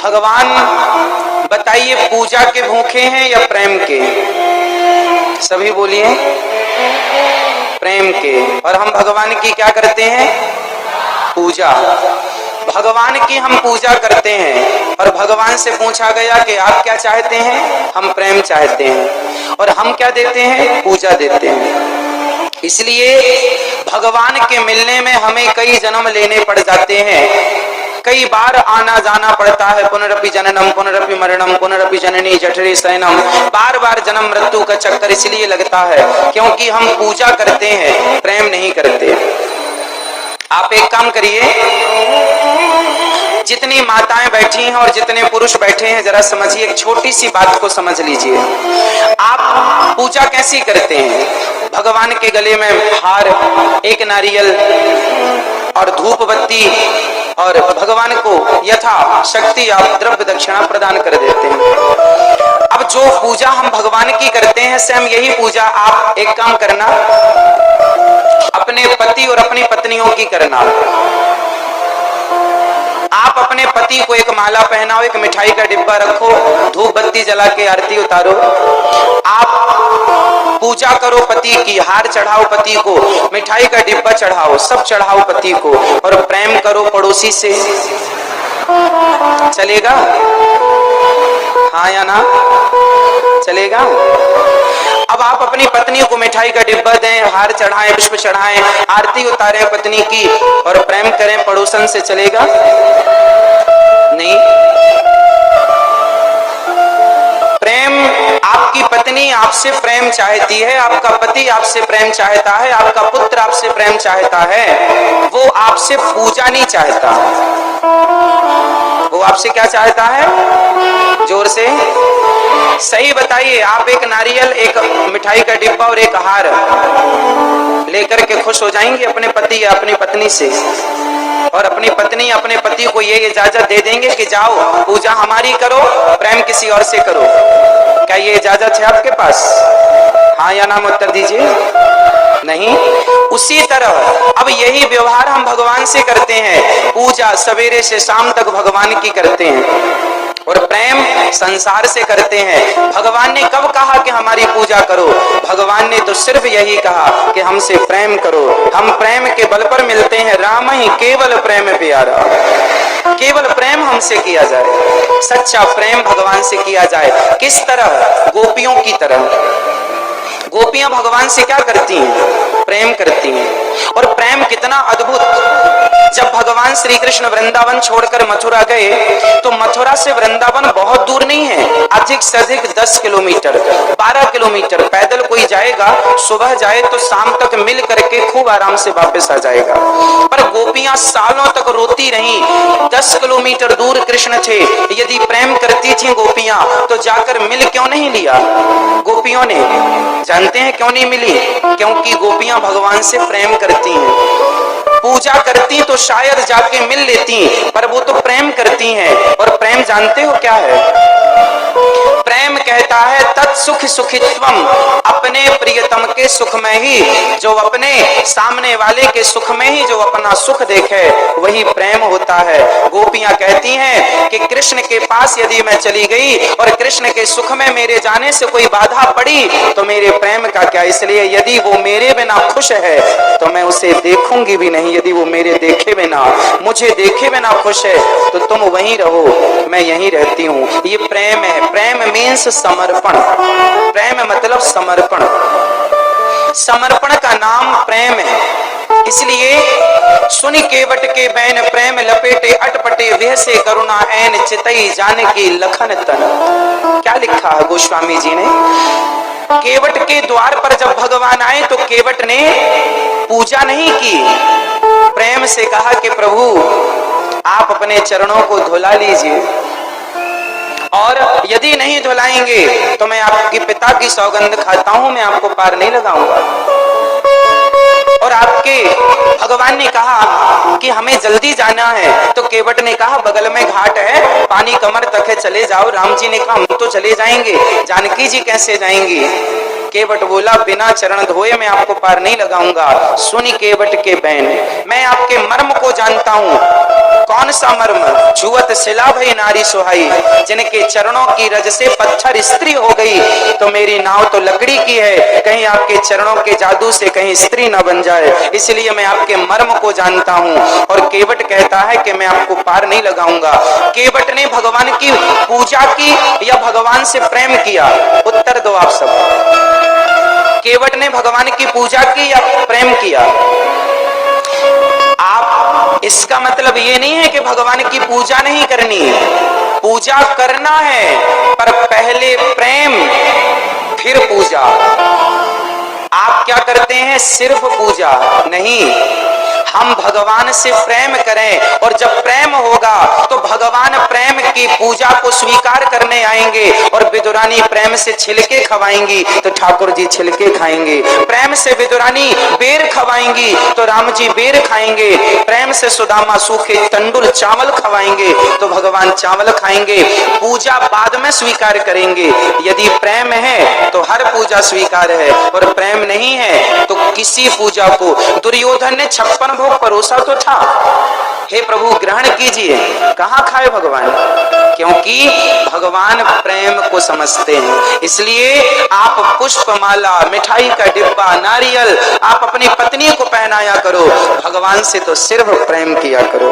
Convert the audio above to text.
भगवान बताइए पूजा के भूखे हैं या प्रेम के? सभी बोलिए प्रेम के। और हम भगवान की क्या करते हैं? पूजा। भगवान की हम पूजा करते हैं और भगवान से पूछा गया कि आप क्या चाहते हैं? हम प्रेम चाहते हैं। और हम क्या देते हैं? पूजा देते हैं। इसलिए भगवान के मिलने में हमें कई जन्म लेने पड़ जाते हैं, कई बार आना जाना पड़ता है। पुनरपि जननम पुनरपि मरणम पुनरपि जननी जठरे शयनम। बार बार जन्म मृत्यु का चक्कर इसलिए लगता है क्योंकि हम पूजा करते हैं, प्रेम नहीं करते। आप एक काम करिए, जितनी माताएं बैठी हैं और जितने पुरुष बैठे हैं जरा समझिए, एक छोटी सी बात को समझ लीजिए। आप पूजा कैसी करते हैं? भगवान के गले में हार, एक नारियल और धूप बत्ती, और भगवान को यथा शक्ति आप द्रव्य दक्षिणा प्रदान कर देते हैं। अब जो पूजा हम भगवान की करते हैं, सेम यही पूजा आप एक काम करना, अपने पति और अपनी पत्नियों की करना। आप अपने पति को एक माला पहनाओ, एक मिठाई का डिब्बा रखो, धूप बत्ती जला के आरती उतारो। आप पूजा करो पति की, हार चढ़ाओ पति को, मिठाई का डिब्बा चढ़ाओ, सब चढ़ाओ पति को, और प्रेम करो पड़ोसी से। चलेगा? हाँ या ना? चलेगा? अब आप अपनी पत्नी को मिठाई का डिब्बा दें, हार चढ़ाएं, पुष्प चढ़ाएं, आरती उतारें पत्नी की और प्रेम करें पड़ोसन से, चलेगा? नहीं। प्रेम, आपकी पत्नी आपसे प्रेम चाहती है, आपका पति आपसे प्रेम चाहता है, आपका पुत्र आपसे प्रेम चाहता है, वो आपसे पूजा नहीं चाहता। वो आपसे क्या चाहता है? जोर से सही बताइए। आप एक नारियल, एक मिठाई का डिब्बा और एक हार लेकर के खुश हो जाएंगे अपने पति या अपनी पत्नी से, और अपनी पत्नी अपने पति को ये इजाजत दे देंगे कि जाओ पूजा हमारी करो, प्रेम किसी और से करो। क्या ये इजाजत है आपके पास? हाँ या ना में उत्तर दीजिए। नहीं। उसी तरह अब यही व्यवहार हम भगवान से करते हैं, पूजा सवेरे से शाम तक भगवान की करते हैं और प्रेम संसार से करते हैं। भगवान ने कब कहा कि हमारी पूजा करो? भगवान ने तो सिर्फ यही कहा कि हमसे प्रेम करो। हम प्रेम के बल पर मिलते हैं, राम ही केवल प्रेम प्यारा। केवल प्रेम हमसे किया जाए, सच्चा प्रेम भगवान से किया जाए। किस तरह? गोपियों की तरह। गोपियां भगवान से क्या करती हैं? प्रेम करती हैं। और प्रेम कितना अद्भुत! जब भगवान श्री कृष्ण वृंदावन छोड़कर मथुरा गए तो मथुरा से वृंदावन बहुत दूर नहीं है, अधिक से अधिक 10 किलोमीटर, 12 किलोमीटर पैदल कोई जाएगा, सुबह जाए तो शाम तक मिल करके खूब आराम से वापस आ जाएगा। पर गोपियां सालों तक रोती रहीं, 10 किलोमीटर दूर कृष्ण थे। यदि प्रेम करती थी गोपियां तो जाकर मिल क्यों नहीं लिया गोपियों ने? जानते हैं क्यों नहीं मिली? क्योंकि गोपियां भगवान से प्रेम करती हैं। पूजा करती तो शायद जाके मिल लेती, पर वो तो प्रेम करती हैं। और प्रेम जानते हो क्या है? प्रेम कहता है तत्सुख सुखित्वम, अपने प्रियतम के सुख में ही, जो अपने सामने वाले के सुख में ही जो अपना सुख देखे वही प्रेम होता है। गोपियां कहती हैं कि कृष्ण के पास यदि मैं चली गई और कृष्ण के सुख में मेरे जाने से कोई बाधा पड़ी तो मेरे प्रेम का क्या? इसलिए यदि वो मेरे बिना खुश है तो मैं उसे देखूंगी भी नहीं। यदि वो मेरे देखे बिना, मुझे देखे बिना खुश है तो तुम वहीं रहो, मैं यहीं रहती हूँ। ये प्रेम है। प्रेम मीन्स समर्पण। प्रेम मतलब समर्पण। समर्पण का नाम प्रेम है। इसलिए सुनि केवट के बैन प्रेम लपेटे अटपटे वह से करुणा ऐन चितई जाने की लखन तन। क्या लिखा है गोस्वामी जी ने? केवट के द्वार पर जब भगवान आए तो केवट ने पूजा नहीं की, प्रेम से कहा कि प्रभु आप अपने चरणों को धुला लीजिए, और यदि नहीं धुलाएंगे तो मैं आपके पिता की सौगंध खाता हूं, मैं आपको पार नहीं लगाऊंगा। और आपके भगवान ने कहा कि हमें जल्दी जाना है तो केवट ने कहा बगल में घाट है, पानी कमर तक है, चले जाओ। राम जी ने कहा हम तो चले जाएंगे, जानकी जी कैसे जाएंगी? केवट बोला बिना चरण धोए मैं आपको पार नहीं लगाऊंगा। सुनी केवट के बैन, मैं आपके मर्म को जानता हूं। कौन सा मर्म? छुअत शिला भई नारी सुहाई, जिनके चरणों की रज से पत्थर स्त्री हो गई। तो मेरी नाव तो लकड़ी की है, कहीं आपके चरणों के जादू से कहीं स्त्री न बन जाए, इसलिए मैं आपके मर्म को जानता हूं। और केवट कहता है कि मैं आपको पार नहीं लगाऊंगा। केवट ने भगवान की पूजा की या भगवान से प्रेम किया? उत्तर दो आप सब। केवट ने भगवान की पूजा की या प्रेम किया? आप, इसका मतलब ये नहीं है कि भगवान की पूजा नहीं करनी है, पूजा करना है, पर पहले प्रेम फिर पूजा। आप क्या करते हैं? सिर्फ पूजा नहीं, हम भगवान से प्रेम करें, और जब प्रेम होगा तो भगवान प्रेम की पूजा को स्वीकार करने आएंगे। और विदुरानी प्रेम से छिलके खवाएंगी तो ठाकुर जी छिलके खाएंगे, प्रेम से विदुरानी बेर खवाएंगी तो राम जी बेर खाएंगे, प्रेम से सुदामा सूखे तंडुल चावल खवाएंगे तो भगवान चावल खाएंगे। पूजा बाद में स्वीकार करेंगे। यदि प्रेम है तो हर पूजा स्वीकार है, और प्रेम नहीं है तो किसी पूजा को, दुर्योधन ने 56 भोग परोसा तो था, हे प्रभु ग्रहण कीजिए, कहां खाए भगवान? क्योंकि भगवान प्रेम को समझते हैं। इसलिए आप पुष्पमाला, मिठाई का डिब्बा, नारियल आप अपनी पत्नी को पहनाया करो, भगवान से तो सिर्फ प्रेम किया करो।